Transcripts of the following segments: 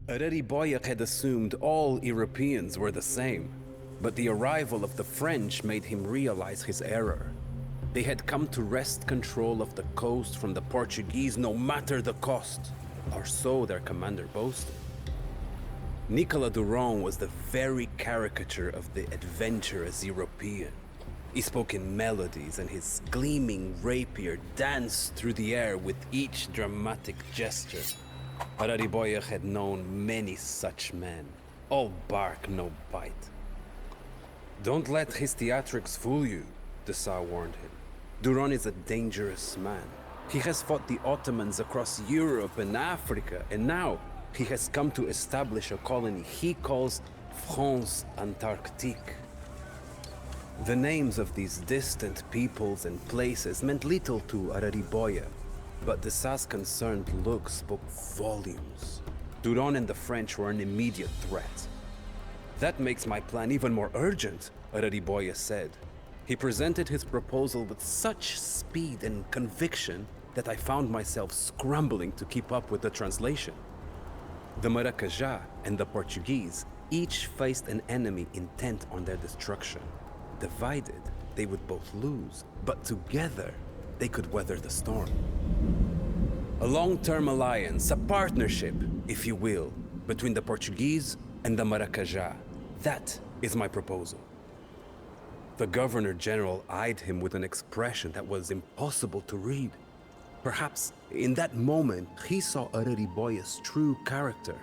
Arariboia had assumed all Europeans were the same, but the arrival of the French made him realize his error. They had come to wrest control of the coast from the Portuguese no matter the cost, or so their commander boasted. Nicolas Duran was the very caricature of the adventurous European. He spoke in melodies, and his gleaming rapier danced through the air with each dramatic gesture. Arariboia had known many such men, all bark, no bite. Don't let his theatrics fool you, the Tsar warned him. Duran is a dangerous man. He has fought the Ottomans across Europe and Africa, and now he has come to establish a colony he calls France Antarctique. The names of these distant peoples and places meant little to Arariboia, but the Tsar's concerned look spoke volumes. Duran and the French were an immediate threat. That makes my plan even more urgent, Arariboia said. He presented his proposal with such speed and conviction that I found myself scrambling to keep up with the translation. The Maracajá and the Portuguese each faced an enemy intent on their destruction. Divided, they would both lose, but together, they could weather the storm. A long-term alliance, a partnership, if you will, between the Portuguese and the Maracajá. That is my proposal. The Governor-General eyed him with an expression that was impossible to read. Perhaps in that moment he saw Arariboia's true character.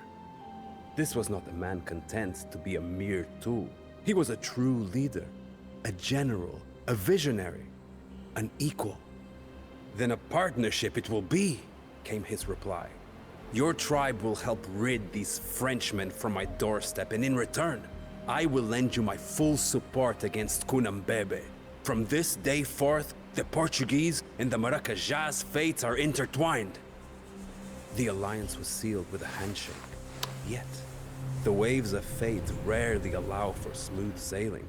This was not a man content to be a mere tool. He was a true leader, a general, a visionary, an equal. Then a partnership it will be, came his reply. Your tribe will help rid these Frenchmen from my doorstep, and in return, I will lend you my full support against Cunhambebe. From this day forth, the Portuguese and the Maracajá's fates are intertwined. The alliance was sealed with a handshake. Yet, the waves of fate rarely allow for smooth sailing.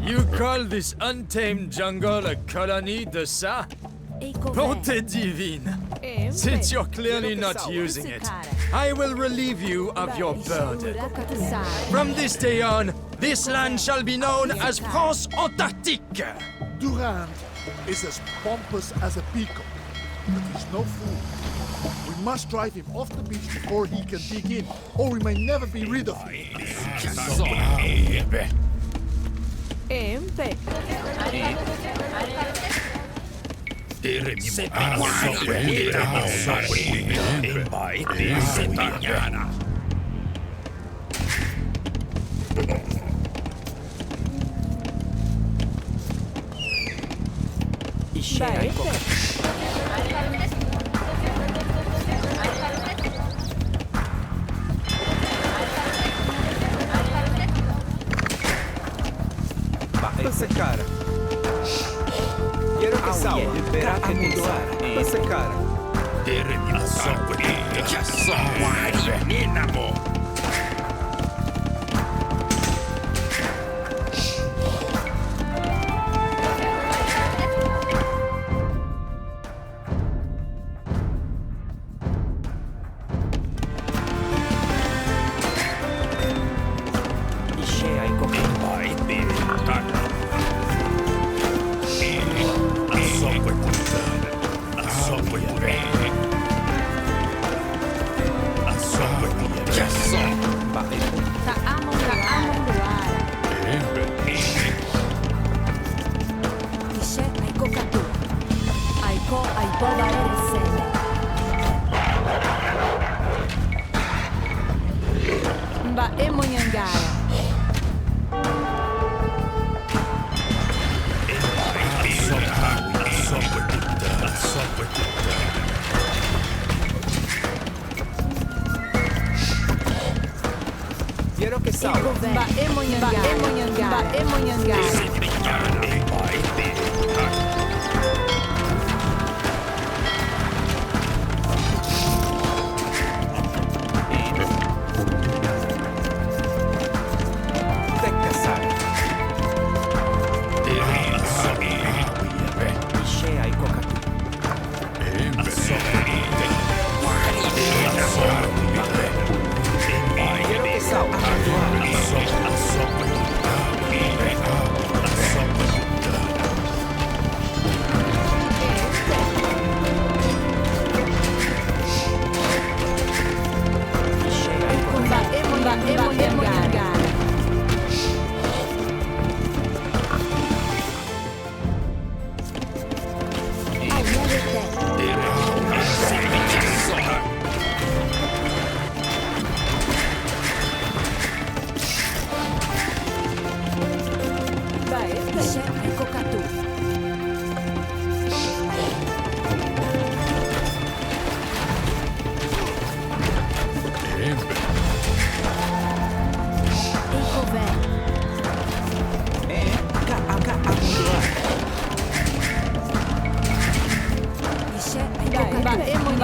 You call this untamed jungle a colony de ça? Bonté divine! Since you're clearly not using it, I will relieve you of your burden. From this day on, this land shall be known as France Antarctique! Duran is as pompous as a peacock, but he's no fool. We must drive him off the beach before he can dig in, or we may never be rid of him. Passa cara. Quiero que salga. Liberate mudar. Passa cara. Quiero que salga.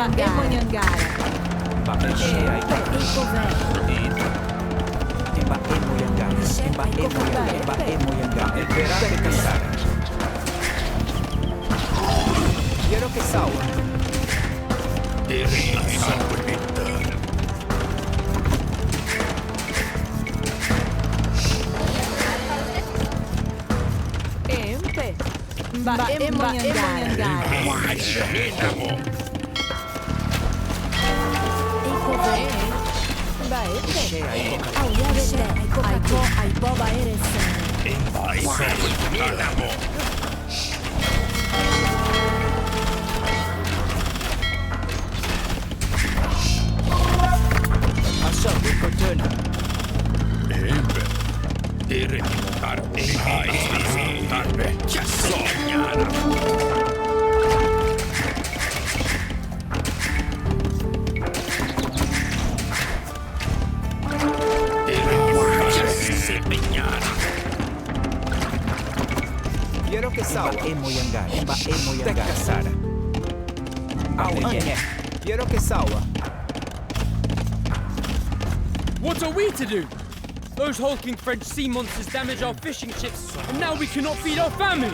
Monyangara. Ba e shea i Ecover. Ba e moyangara. Ba e moyangara. E perate casara. Quiero que sawa. Empe. Ba Monyangara. Ecover. Ba Epe. Shea i Auliavete. Aipo ba erese. Assago cortona. Quiero que sawa. Ba e moyangara. Casara. Aoe. Quiero que sawa. What are we to do? Those hulking French sea monsters damage our fishing ships, and now we cannot feed our families!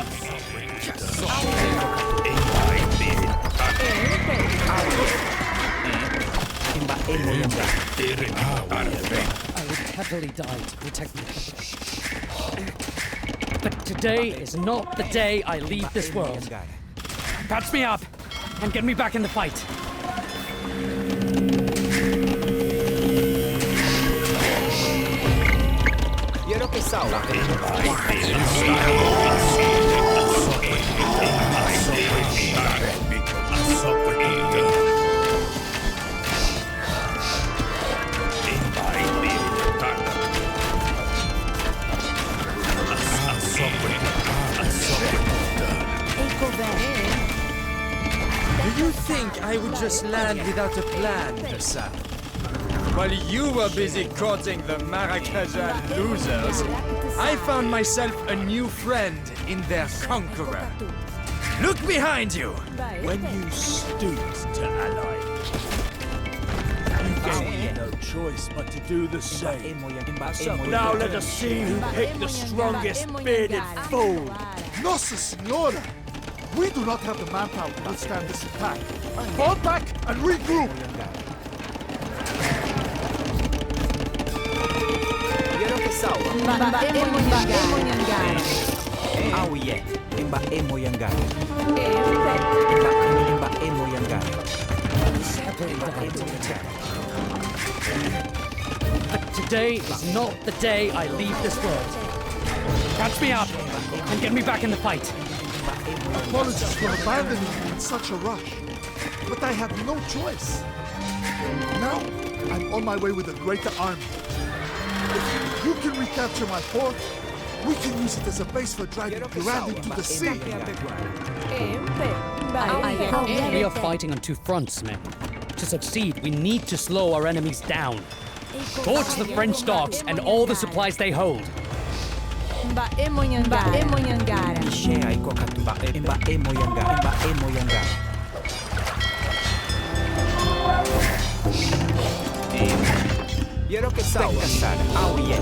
I would happily die to protect my people. But today is not the day I leave this world. Patch me up and get me back in the fight. Quiero que sawa. Do you think I would just land without a plan, Dessa? While you were busy courting the Maracajal losers, I found myself a new friend in their conqueror. Look behind you! When you stooped to ally, you gave me no choice but to do the same. Now let us see who picked the strongest bearded fool. Nossa Senora! We do not have the manpower to withstand this attack. Fall back and regroup! Quiero que sawa. Ba Monyangara. Aoe. Ba e moyangara. Empe. Ba e moyangara. Happily die to protect. But today is not the day I leave this world. Patch me up and get me back in the fight. Apologies for abandoning you in such a rush, but I had no choice. Now, I'm on my way with a greater army. If you can recapture my fort, we can use it as a base for driving Durand into the sea. Empe. Ba We are fighting on two fronts, men. To succeed, we need to slow our enemies down. Torch the French docks and all the supplies they hold. Ba Monyangara. Shea i kokatu. Ba e moyangara. Ba e moyangara. Quiero que sawa. Aoe.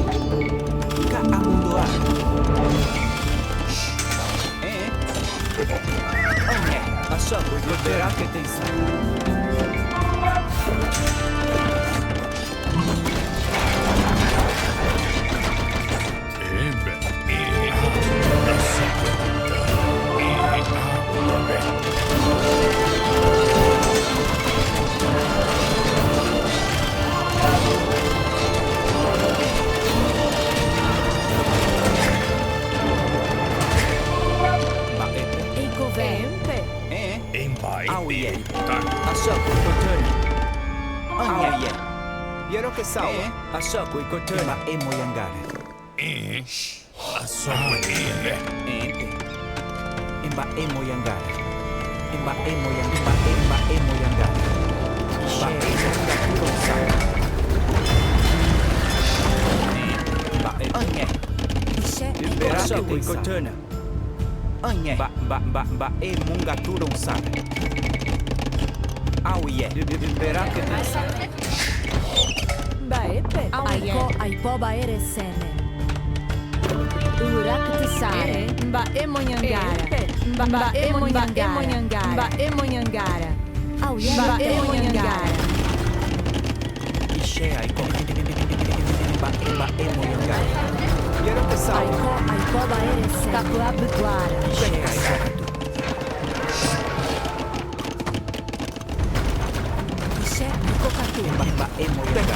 Ka amundoa. Assago verá que tem Aoe. Assago cortona. Aoe. Quiero que sawa. Assago cortona. Ba e moyangara. Ba e moyangara. Ba e moyangara. Ba e moyangara. Ba e moyangara. Ba e moyangara. Assago cortona. Ba e munga turun sana. AoE2. Berak desa. Baepe. Aiko aipoba eresene. Urak tisare. Mba emonyangara. Mba emonyangara. Mba emonyangara. Mba emonyangara. Ishe aiko. Mba emoyangara. Quiero que salga. Aiko aipoba eresene. Kakuab duara. Ishe aiko. Ishe kokatu. Mba emoyangara.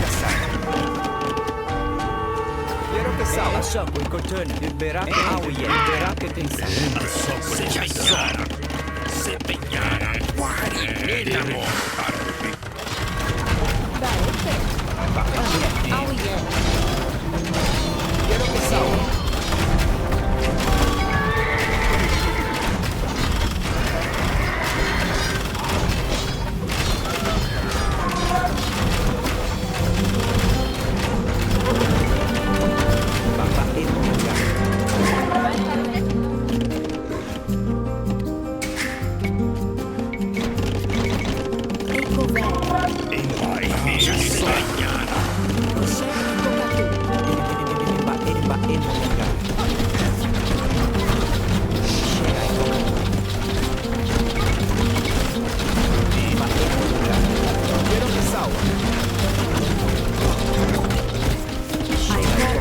Quiero que salga. Asako ikotone. Berak AoE2. Berak desa. Se peñara. Guarinamo. Baepe. Auye. Quiero que salga.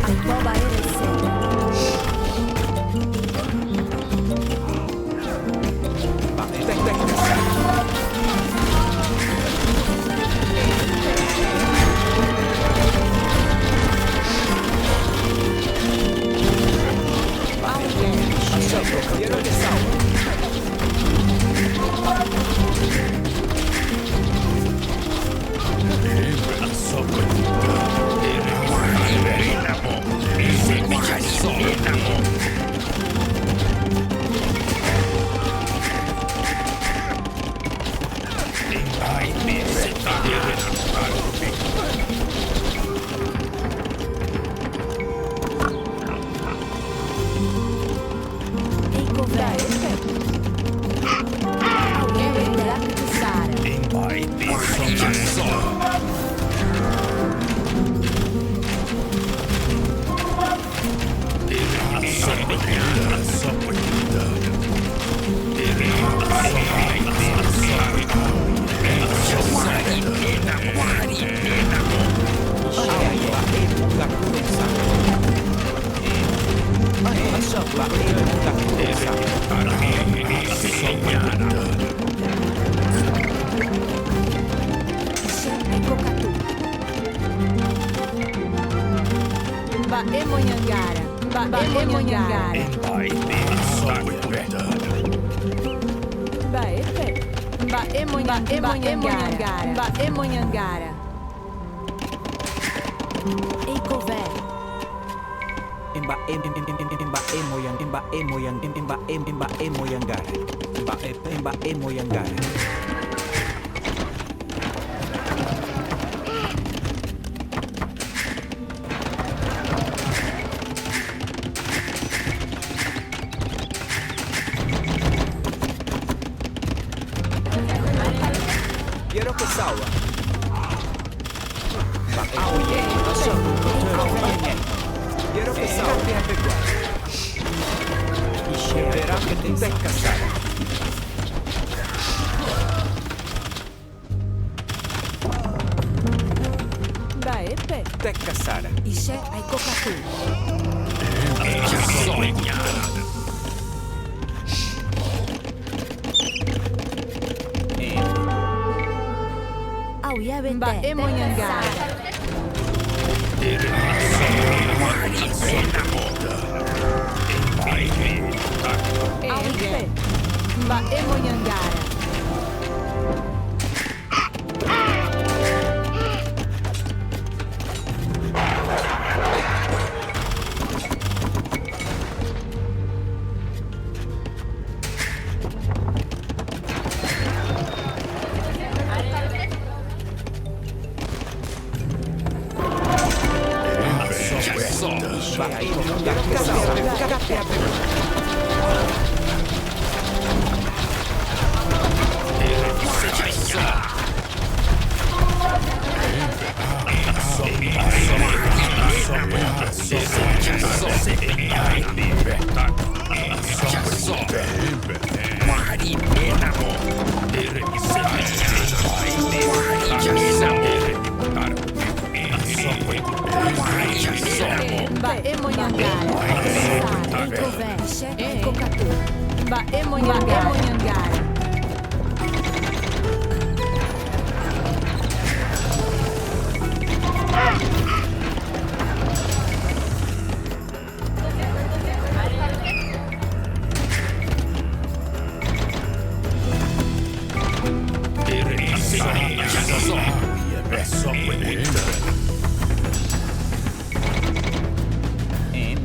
Aipoba eresene. Quiero que salga. Eiko baepe. Auye urak tisare. Ishe kokatu. Mba emonyangara. Mba emonyangara. Baepe. Mba emonyangara. Mba emonyangara. Eiko ve. Mba emoyangara. Mba emoyangara. Quiero que salga. AoE. Quiero que salga. Ishe berak desa. Baepe. Tecca Sara. Ishe aikokatu. Auye bete. Mba emonyangara. Auye. Mba emonyangara.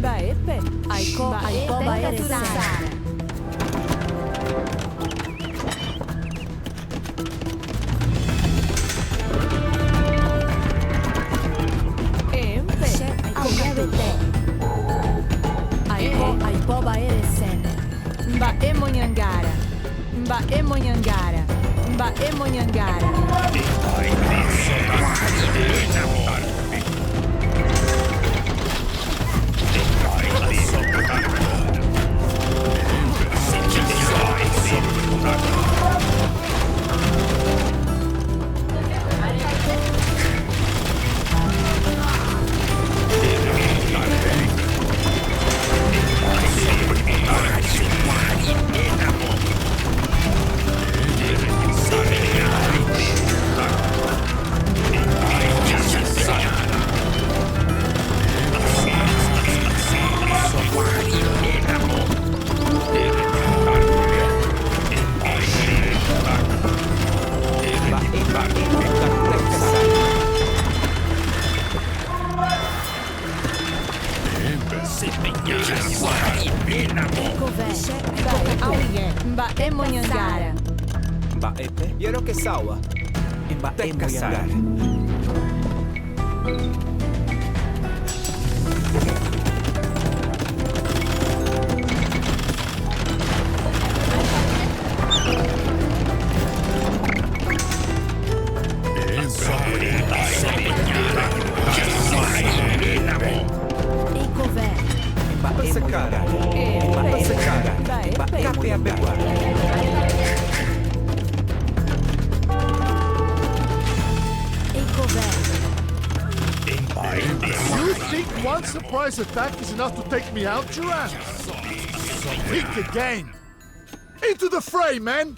Ba epe. Aiko ba ere sara. Empe. Aiko ba ere sene. Ba emonyangara. Ba emonyangara. Ba emonyangara. Ba emonyangara. Ba epe. Yero que sawa. Ba emonyangara. You think one surprise attack is enough to take me out, Duran? Think again! Into the fray, man!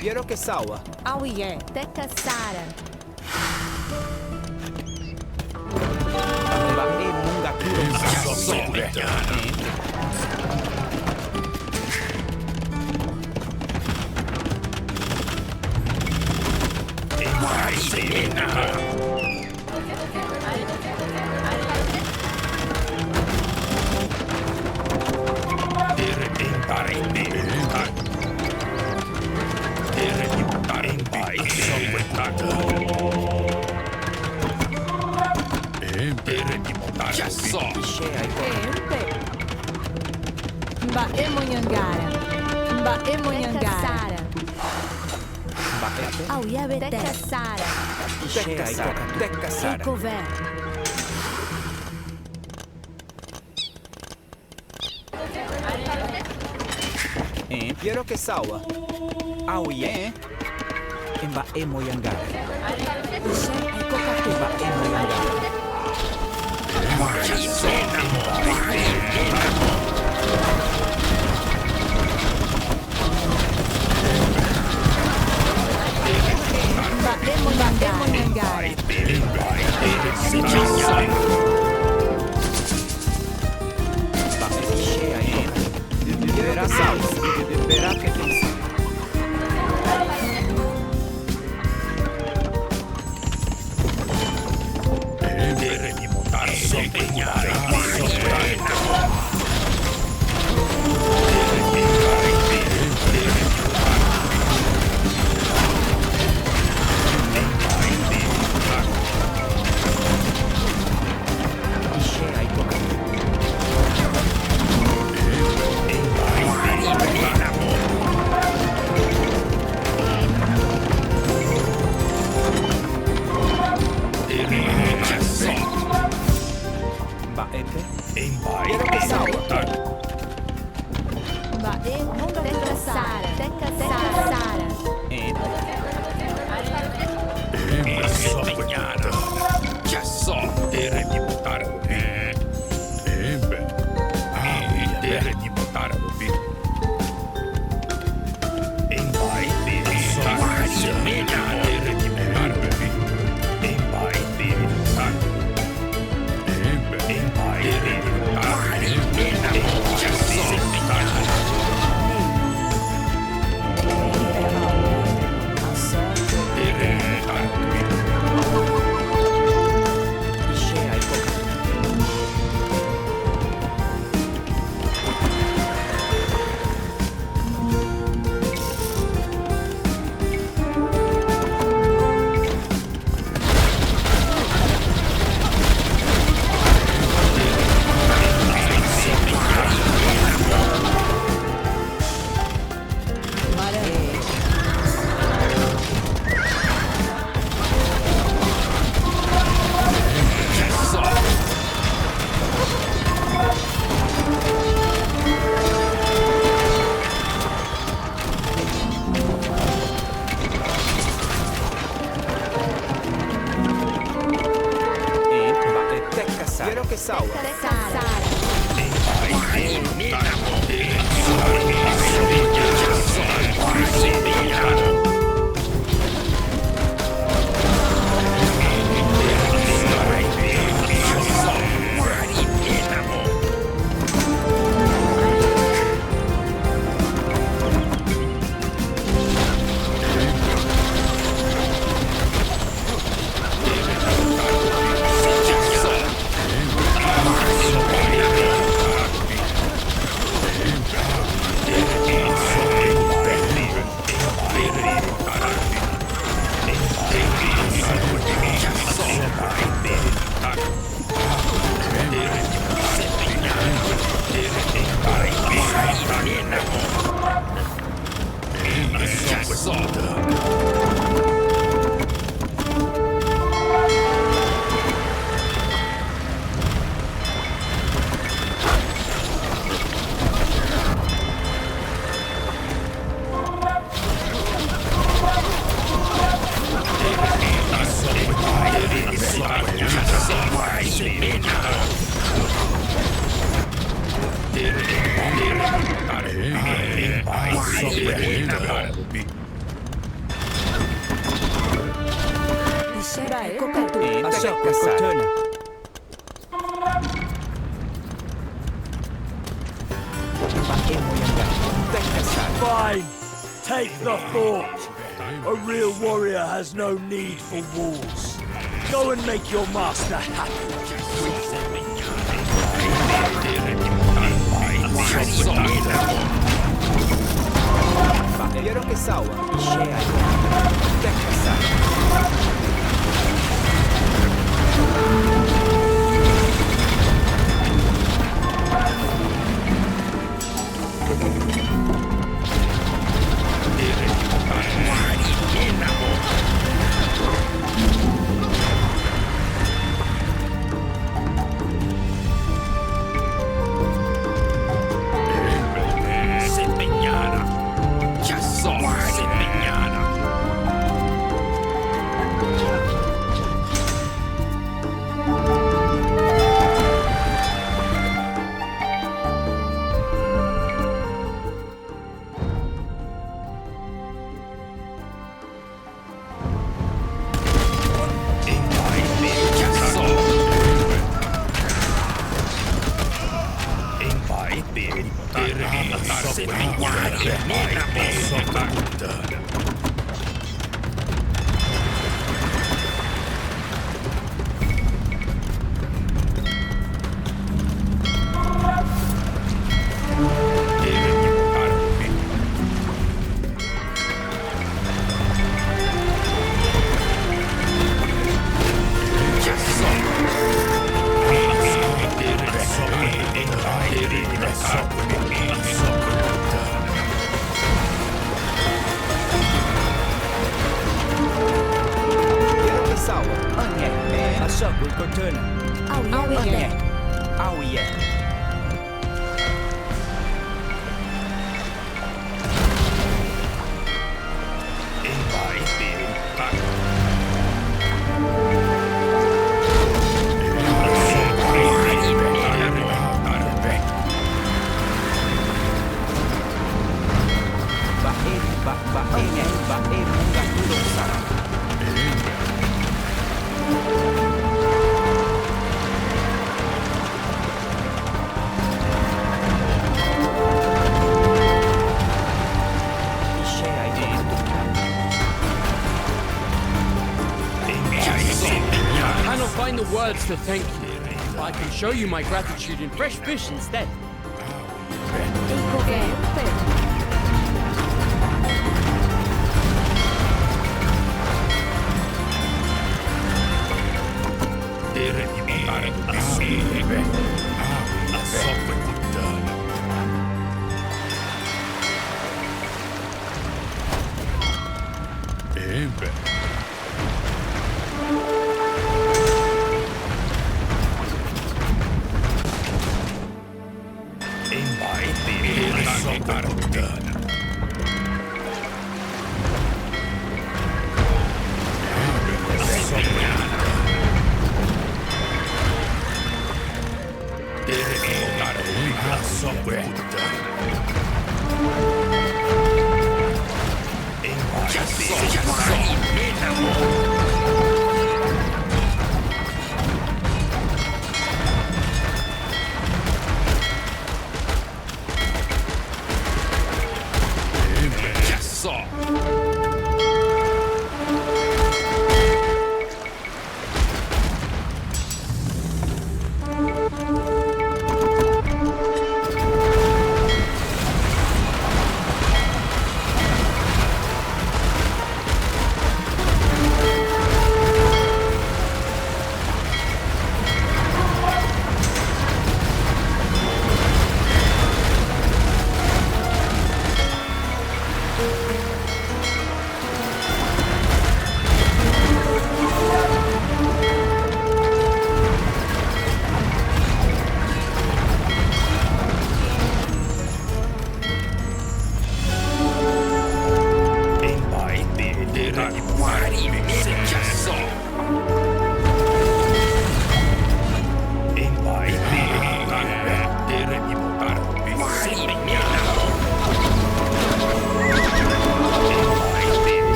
Yero que sawa. Auie. Teka Sara. Ba emunga Ba emonyangara. Ba emonyangara. Auie Teka Sara. Teka Sara. Ecover. Yero que sawa. Auye. Ba emoyangara. Ba emoyangara. Ba emonyangara. Verá que dice. Fine. Take the fort. A real warrior has no need for walls. Go and make your master happy. Find the words to thank you. I can show you my gratitude in fresh fish instead.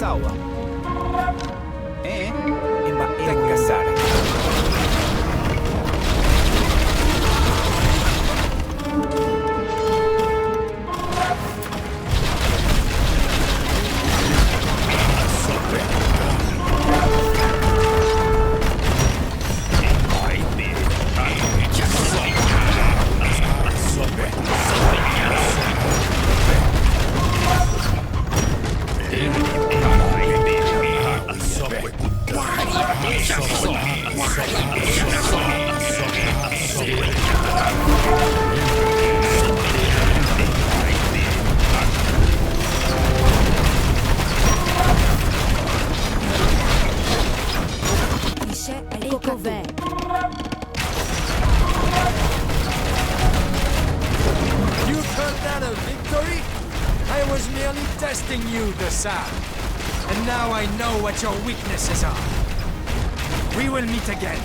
Sawa. Imba Tekasara. And now I know what your weaknesses are. We will meet again.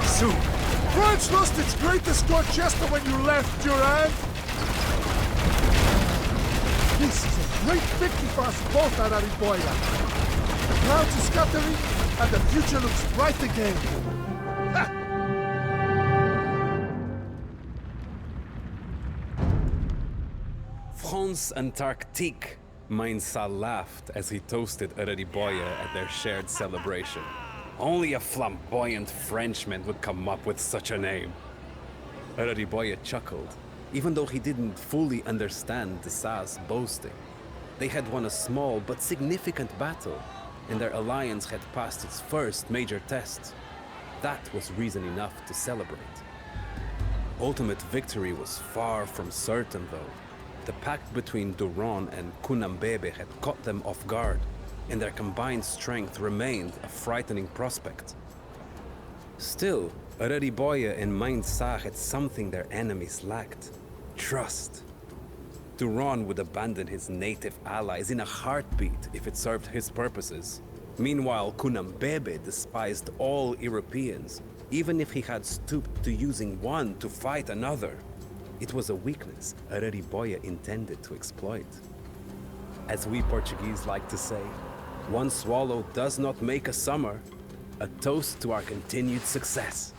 Soon. France lost its greatest Dorchester when you left, Durand! This is a great victory for us both, Arariboia. The clouds are scattering, and the future looks bright again. Ha! France Antarctique. Mainsa laughed as he toasted Arariboia at their shared celebration. Only a flamboyant Frenchman would come up with such a name. Arariboia chuckled, even though he didn't fully understand Desa's boasting. They had won a small but significant battle, and their alliance had passed its first major test. That was reason enough to celebrate. Ultimate victory was far from certain, though. The pact between Duran and Kunambebe had caught them off guard, and their combined strength remained a frightening prospect. Still, Arariboia and Mainsa had something their enemies lacked: trust. Duran would abandon his native allies in a heartbeat if it served his purposes. Meanwhile, Kunambebe despised all Europeans, even if he had stooped to using one to fight another. It was a weakness Arariboia intended to exploit. As we Portuguese like to say, one swallow does not make a summer. A toast to our continued success.